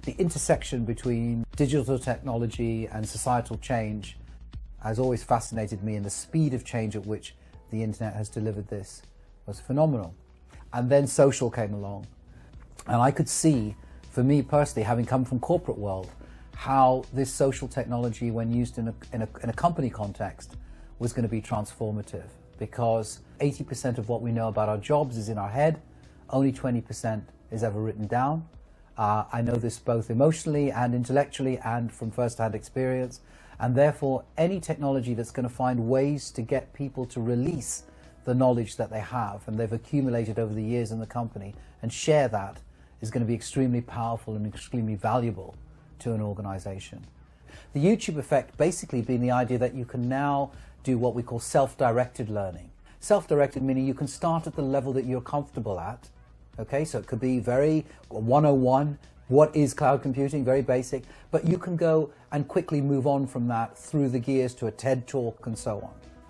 The intersection between digital technology and societal change has always fascinated me, and the speed of change at which the internet has delivered this was phenomenal. And then social came along, and I could see, for me personally, having come from corporate world, how this social technology, when used in a company context, was going to be transformative, because 80% of what we know about our jobs is in our head, only 20% is ever written down. I know this both emotionally and intellectually and from first-hand experience, and therefore any technology that's going to find ways to get people to release the knowledge that they have and they've accumulated over the years in the company and share that is going to be extremely powerful and extremely valuable to an organization. The YouTube effect basically being the idea that you can now do what we call self-directed learning. Self-directed meaning you can start at the level that you're comfortable at. Okay, so it could be very 101, what is cloud computing, very basic, but you can go and quickly move on from that through the gears to a TED Talk and so on.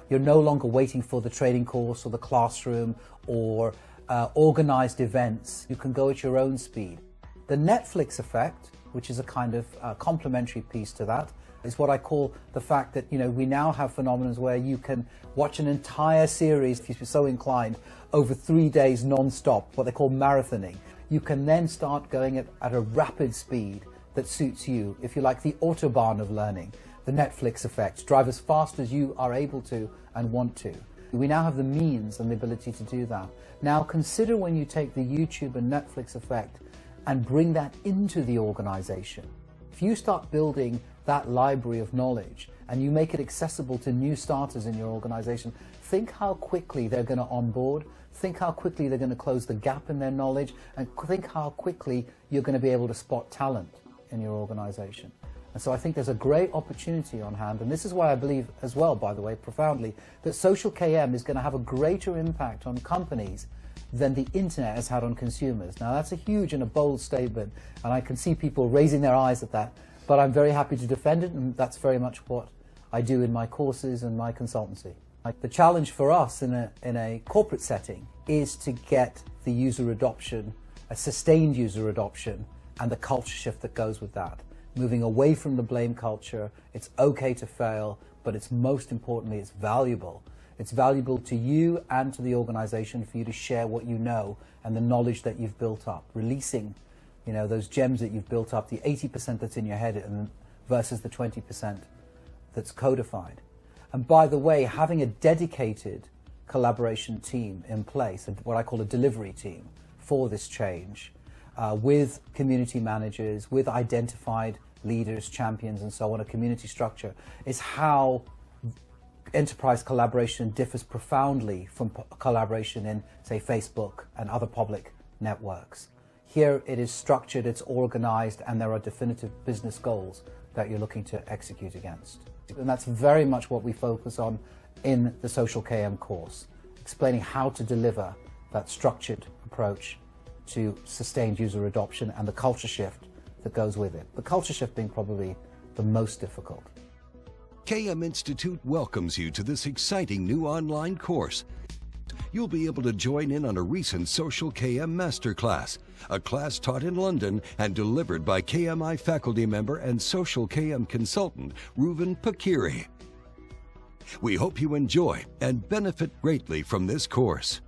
You're no longer waiting for the training course or the classroom or organized events. You can go at your own speed. The Netflix effect, which is a kind of complementary piece to that, is what I call the fact that, we now have phenomena where you can watch an entire series, if you're so inclined, over 3 days non-stop, what they call marathoning. You can then start going at a rapid speed that suits you, if you like, the autobahn of learning, the Netflix effect. Drive as fast as you are able to and want to. We now have the means and the ability to do that. Now consider when you take the YouTube and Netflix effect and bring that into the organization. If you start building that library of knowledge and you make it accessible to new starters in your organization, think how quickly they're going to onboard, think how quickly they're going to close the gap in their knowledge, and think how quickly you're going to be able to spot talent in your organization. And so I think there's a great opportunity on hand, and this is why I believe as well, by the way, profoundly, that social KM is going to have a greater impact on companies than the internet has had on consumers. Now that's a huge and a bold statement, and I can see people raising their eyes at that, but I'm very happy to defend it, and that's very much what I do in my courses and my consultancy. The challenge for us in a corporate setting is to get the user adoption, a sustained user adoption, and the culture shift that goes with that. Moving away from the blame culture. It's okay to fail, but it's most importantly, it's valuable. It's valuable to you and to the organization for you to share what you know and the knowledge that you've built up, releasing those gems that you've built up, the 80% that's in your head versus the 20% that's codified. And by the way, having a dedicated collaboration team in place, what I call a delivery team for this change, with community managers, with identified leaders, champions, and so on, a community structure, is how enterprise collaboration differs profoundly from collaboration in, say, Facebook and other public networks. Here it is structured, it's organized, and there are definitive business goals that you're looking to execute against. And that's very much what we focus on in the Social KM course, explaining how to deliver that structured approach to sustained user adoption and the culture shift that goes with it. The culture shift being probably the most difficult. KM Institute welcomes you to this exciting new online course. You'll be able to join in on a recent Social KM Masterclass, a class taught in London and delivered by KMI faculty member and Social KM consultant, Rooven Pakkiri. We hope you enjoy and benefit greatly from this course.